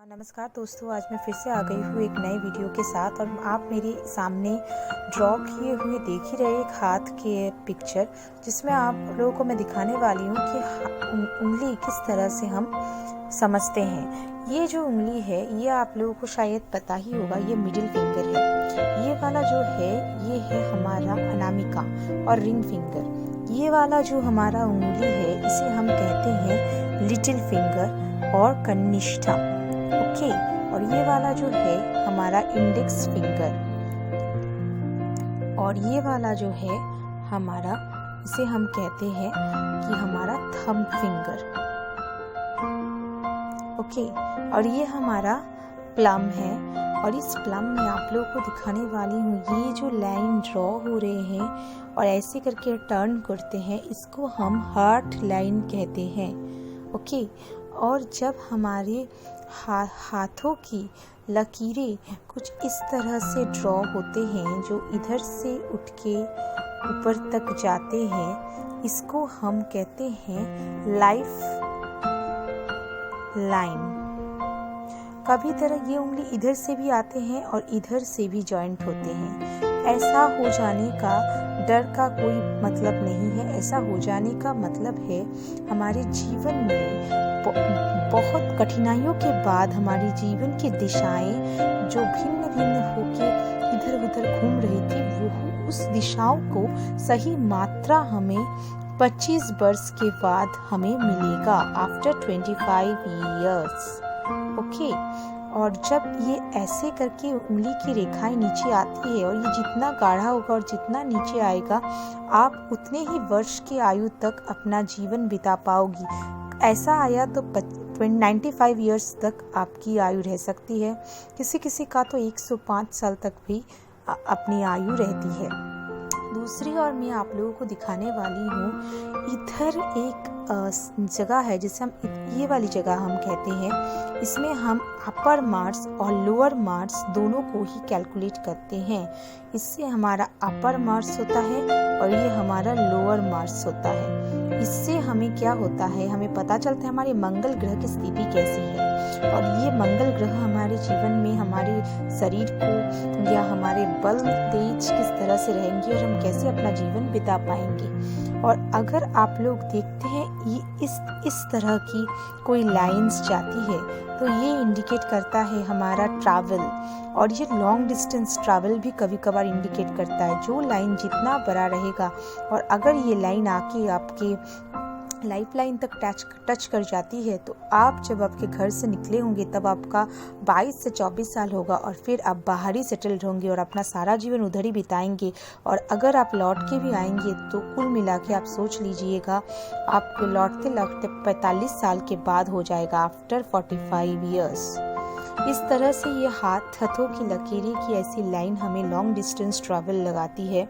नमस्कार दोस्तों, आज मैं फिर से आ गई हूँ एक नई वीडियो के साथ। और आप मेरे सामने ड्रॉ किए हुए देख ही रहे एक हाथ के पिक्चर, जिसमें आप लोगों को मैं दिखाने वाली हूँ कि उंगली किस तरह से हम समझते हैं। ये जो उंगली है ये आप लोगों को शायद पता ही होगा, ये मिडिल फिंगर है। ये वाला जो है ये है हमारा अनामिका और रिंग फिंगर। ये वाला जो हमारा उंगली है इसे हम कहते हैं लिटिल फिंगर और कनिष्ठा। ओके, और ये वाला जो है हमारा इंडेक्स फिंगर, और ये वाला जो है हमारा, इसे हम कहते हैं कि हमारा थंब फिंगर। ओके, और ये हमारा प्लम है। और इस प्लम में आप लोगों को दिखाने वाली हूँ ये जो लाइन ड्रॉ हो रहे हैं और ऐसे करके टर्न करते हैं, इसको हम हार्ट लाइन कहते हैं। ओके, और जब हमारे हाथों की लकीरें कुछ इस तरह से ड्रॉ होते हैं जो इधर से उठ के ऊपर तक जाते हैं, इसको हम कहते हैं लाइफ लाइन। कभी तरह ये उंगली इधर से भी आते हैं और इधर से भी जॉइंट होते हैं। ऐसा हो जाने का डर का कोई मतलब नहीं है। ऐसा हो जाने का मतलब है हमारे जीवन में बहुत कठिनाइयों के बाद हमारी जीवन की दिशाएं जो भिन्न भिन्न होके इधर उधर घूम रही थी, वो उस दिशाओं को सही मात्रा हमें 25 वर्ष के बाद हमें मिलेगा, आफ्टर 25 years। ओके, और जब ये ऐसे करके उंगली की रेखाएं नीचे आती है और ये जितना गाढ़ा होगा और जितना नीचे आएगा, आप उतने ही वर्ष की आयु तक अपना जीवन बिता पाओगी। ऐसा आया तो 95 ईयर्स तक आपकी आयु रह सकती है। किसी किसी का तो 105 साल तक भी अपनी आयु रहती है। दूसरी ओर मैं आप लोगों को दिखाने वाली हूँ, इधर एक जगह है जिसे हम ये वाली जगह हम कहते हैं। इसमें हम अपर मार्स और लोअर मार्स दोनों को ही कैलकुलेट करते हैं। इससे हमारा अपर मार्स होता है और ये हमारा लोअर मार्स होता है। इससे हमें क्या होता है, हमें पता चलता है हमारे मंगल ग्रह की स्थिति कैसी है, और ये मंगल ग्रह हमारे जीवन में हमारे शरीर को या हमारे बल तेज किस तरह से रहेंगे और हम कैसे अपना जीवन बिता पाएंगे। और अगर आप लोग देखते हैं ये इस तरह की कोई लाइंस जाती है तो ये इंडिकेट करता है हमारा ट्रैवल, और ये लॉन्ग डिस्टेंस ट्रैवल भी कभी कभार इंडिकेट करता है। जो लाइन जितना बड़ा रहेगा, और अगर ये लाइन आके आपके लाइफ लाइन तक टच कर जाती है, तो आप जब आपके घर से निकले होंगे तब आपका 22 से 24 साल होगा, और फिर आप बाहर ही सेटल्ड होंगे और अपना सारा जीवन उधर ही बिताएंगे। और अगर आप लौट के भी आएंगे तो कुल मिला के आप सोच लीजिएगा आपके लौटते लौटते 45 साल के बाद हो जाएगा, आफ्टर 45 ईयर्स। इस तरह से ये हाथों की लकीरें की ऐसी लाइन हमें लॉन्ग डिस्टेंस ट्रैवल लगाती है।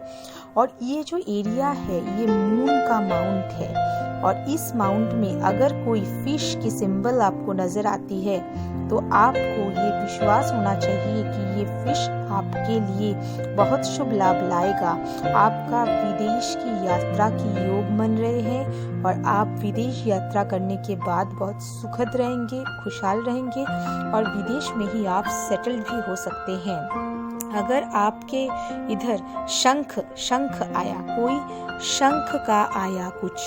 और ये जो एरिया है ये मून का माउंट है, और इस माउंट में अगर कोई फिश की सिंबल आपको नजर आती है तो आपको ये विश्वास होना चाहिए कि ये फिश आपके लिए बहुत शुभ लाभ लाएगा। आपका विदेश की यात्रा की योग बन रहे हैं और आप विदेश यात्रा करने के बाद बहुत सुखद रहेंगे, खुशहाल रहेंगे, और विदेश में ही आप सेटल भी हो सकते हैं। अगर आपके इधर शंख आया, कोई शंख का आया कुछ,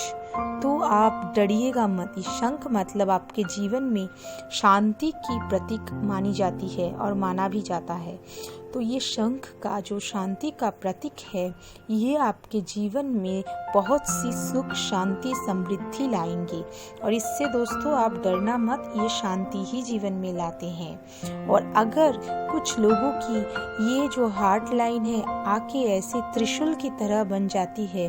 तो आप डरिएगा मत। शंख मतलब आपके जीवन में शांति की प्रतीक मानी जाती है और माना भी जाता है। तो ये शंख का जो शांति का प्रतीक है, ये आपके जीवन में बहुत सी सुख, शांति, समृद्धि लाएंगे। और इससे दोस्तों आप डरना मत, ये शांति ही जीवन में लाते हैं। और अगर कुछ लोगों की ये जो हार्ट लाइन है आके ऐसे त्रिशूल की तरह बन जाती है,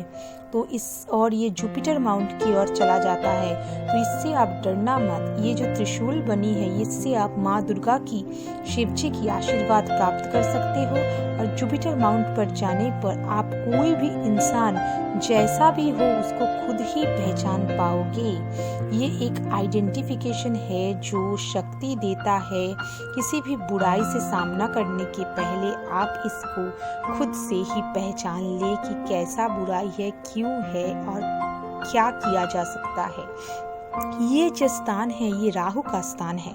तो और ये जुपिटर माउंट की ओर चला जाता है, तो इससे आप डरना मत। ये जो त्रिशूल बनी है इससे आप माँ दुर्गा की, शिव जी की आशीर्वाद प्राप्त कर सकते हो। और जुपिटर माउंट पर जाने पर आप कोई भी इंसान जैसा भी हो उसको खुद ही पहचान पाओगे। ये एक आइडेंटिफिकेशन है जो शक्ति देता है। किसी भी बुराई से सामना करने के पहले आप इसको खुद से ही पहचान ले कि कैसा बुराई है, क्यों है और क्या किया जा सकता है। ये जो स्थान है ये राहु का स्थान है।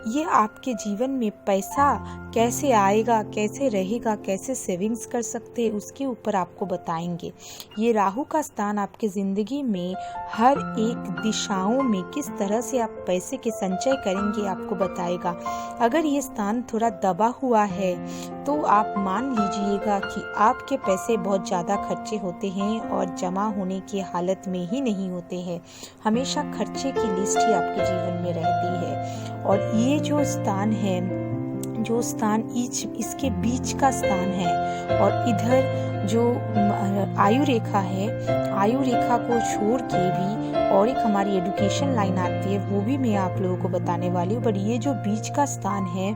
ये आपके जीवन में पैसा कैसे आएगा, कैसे रहेगा, कैसे सेविंग्स कर सकते हैं, उसके ऊपर आपको बताएंगे। ये राहु का स्थान आपके ज़िंदगी में हर एक दिशाओं में किस तरह से आप पैसे के संचय करेंगे आपको बताएगा। अगर ये स्थान थोड़ा दबा हुआ है तो आप मान लीजिएगा कि आपके पैसे बहुत ज़्यादा खर्चे होते हैं और जमा होने की हालत में ही नहीं होते हैं। हमेशा खर्चे की लिस्ट ही आपके जीवन में रहती है। और ये जो स्थान है, जो स्थान इसके बीच का स्थान है, और इधर जो आयु रेखा है, आयु रेखा को छोड़ के भी और एक हमारी एजुकेशन लाइन आती है, वो भी मैं आप लोगों को बताने वाली हूँ। पर ये जो बीच का स्थान है,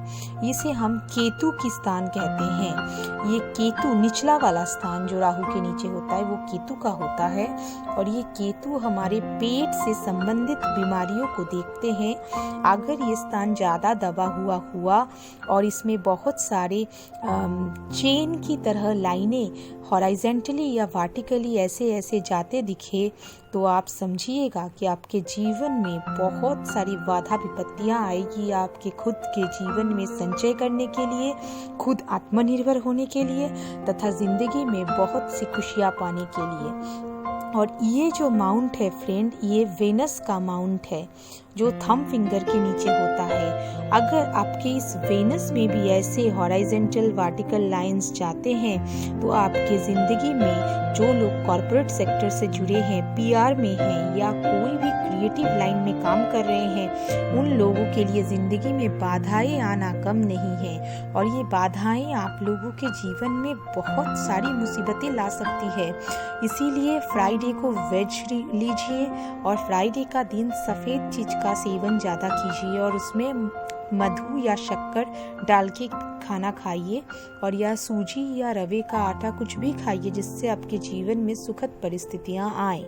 इसे हम केतु की स्थान कहते हैं। ये केतु निचला वाला स्थान जो राहु के नीचे होता है वो केतु का होता है। और ये केतु हमारे पेट से संबंधित बीमारियों को देखते हैं। अगर ये स्थान ज़्यादा दबा हुआ और इसमें बहुत सारे चेन की तरह लाइनें हॉराइजेंटली या वर्टिकली ऐसे जाते दिखे, तो आप समझिएगा कि आपके जीवन में बहुत सारी बाधा विपत्तियां आएगी। आपके खुद के जीवन में संचय करने के लिए, खुद आत्मनिर्भर होने के लिए, तथा जिंदगी में बहुत सी खुशियां पाने के लिए। और ये जो माउंट है फ्रेंड, ये वेनस का माउंट है जो थंब फिंगर के नीचे होता है। अगर आपके इस वेनस में भी ऐसे हॉराइजेंटल वर्टिकल लाइंस जाते हैं तो आपके ज़िंदगी में जो लोग कॉर्पोरेट सेक्टर से जुड़े हैं, पीआर में हैं या कोई भी क्रिएटिव लाइन में काम कर रहे हैं, उन लोगों के लिए ज़िंदगी में बाधाएं आना कम नहीं है। और ये बाधाएं आप लोगों के जीवन में बहुत सारी मुसीबतें ला सकती है। इसीलिए फ्राइडे को वेज लीजिए और फ्राइडे का दिन सफ़ेद चीज़ का सेवन ज़्यादा कीजिए और उसमें मधु या शक्कर डाल के खाना खाइए, और या सूजी या रवे का आटा कुछ भी खाइए जिससे आपके जीवन में सुखद परिस्थितियां आए।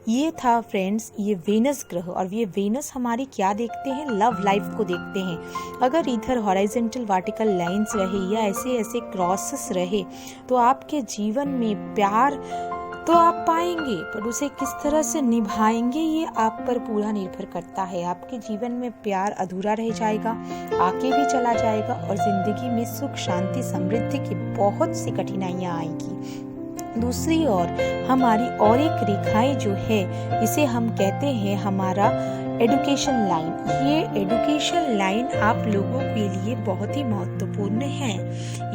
ये था फ्रेंड्स ये वेनस ग्रह। और ये वेनस हमारी क्या देखते हैं, लव लाइफ को देखते हैं। अगर इधर हॉराइजेंटल वर्टिकल लाइंस रहे या ऐसे क्रॉसेस रहे तो आपके जीवन में प्यार तो आप पाएंगे, पर उसे किस तरह से निभाएंगे ये आप पर पूरा निर्भर करता है। आपके जीवन में प्यार अधूरा रह जाएगा, आके भी चला जाएगा, और जिंदगी में सुख शांति समृद्धि की बहुत सी कठिनाइयां आएंगी। दूसरी ओर हमारी और एक रेखाएं जो है, इसे हम कहते हैं हमारा एजुकेशन लाइन। ये एजुकेशन लाइन आप लोगों के लिए बहुत ही महत्वपूर्ण है।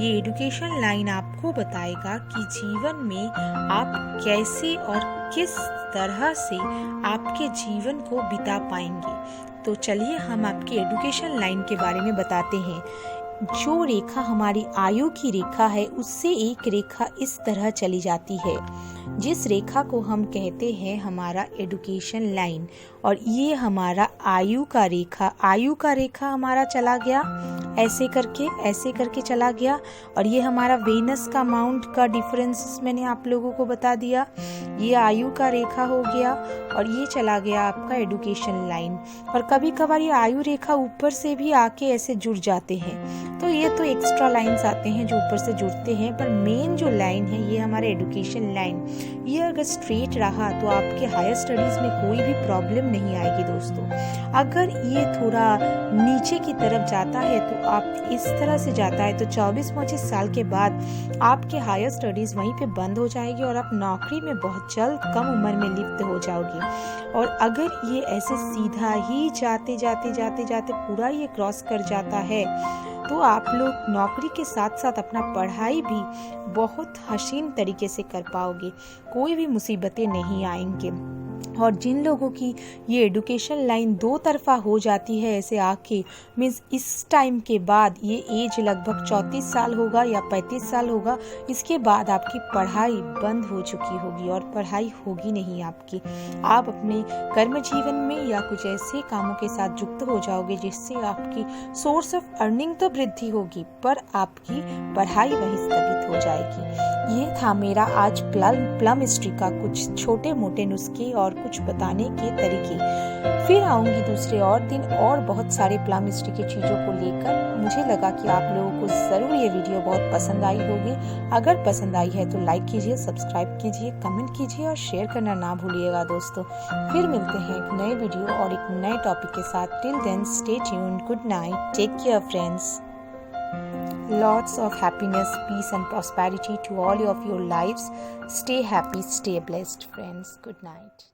ये एजुकेशन लाइन आपको बताएगा कि जीवन में आप कैसे और किस तरह से आपके जीवन को बिता पाएंगे। तो चलिए हम आपके एजुकेशन लाइन के बारे में बताते हैं। जो रेखा हमारी आयु की रेखा है, उससे एक रेखा इस तरह चली जाती है, जिस रेखा को हम कहते हैं हमारा एजुकेशन लाइन। और ये हमारा आयु का रेखा हमारा चला गया ऐसे करके चला गया। और ये हमारा वेनस का माउंट का डिफरेंस मैंने आप लोगों को बता दिया। ये आयु का रेखा हो गया और ये चला गया आपका एजुकेशन लाइन। और कभी कभार ये आयु रेखा ऊपर से भी आके ऐसे जुड़ जाते हैं, तो ये तो एक्स्ट्रा लाइंस आते हैं जो ऊपर से जुड़ते हैं। पर मेन जो लाइन है ये हमारा एजुकेशन लाइन। ये अगर स्ट्रेट रहा तो आपके हायर स्टडीज में कोई भी प्रॉब्लम नहीं आएगी दोस्तों। अगर ये थोड़ा नीचे की तरफ जाता है तो आप इस तरह से जाता है तो 24-25 साल के बाद आपके हायर स्टडीज वहीं पे बंद हो जाएगी और आप नौकरी में बहुत जल्द कम उम्र में लिप्त हो जाओगे। और अगर ये ऐसे सीधा ही जाते पूरा ये क्रॉस कर जाता है तो आप लोग नौकरी के साथ साथ अपना पढ़ाई भी बहुत हसीन तरीके से कर पाओगे, कोई भी मुसीबतें नहीं आएंगे। और जिन लोगों की ये एजुकेशन लाइन दो तरफा हो जाती है ऐसे आके, मीन्स इस टाइम के बाद ये एज लगभग 34 साल होगा या 35 साल होगा, इसके बाद आपकी पढ़ाई बंद हो चुकी होगी और पढ़ाई होगी नहीं आपकी। आप अपने कर्म जीवन में या कुछ ऐसे कामों के साथ युक्त हो जाओगे जिससे आपकी सोर्स ऑफ अर्निंग तो वृद्धि होगी पर आपकी पढ़ाई वहीं स्थगित हो जाएगी। ये था मेरा आज प्लम हिस्ट्री का कुछ छोटे मोटे नुस्खे और कुछ बताने के तरीके। फिर आऊँगी दूसरे और दिन और बहुत सारे प्लमिस्ट्री की चीज़ों को लेकर। मुझे लगा कि आप लोगों को ज़रूर ये वीडियो बहुत पसंद आई होगी। अगर पसंद आई है तो लाइक कीजिए, सब्सक्राइब कीजिए, कमेंट कीजिए और शेयर करना ना भूलिएगा दोस्तों। फिर मिलते हैं एक नए वीडियो और एक नए टॉपिक के साथ। Till then stay tuned, good night, take care friends. Lots of happiness, peace and prosperity to all of your lives. Stay happy, stay blessed friends. Good night.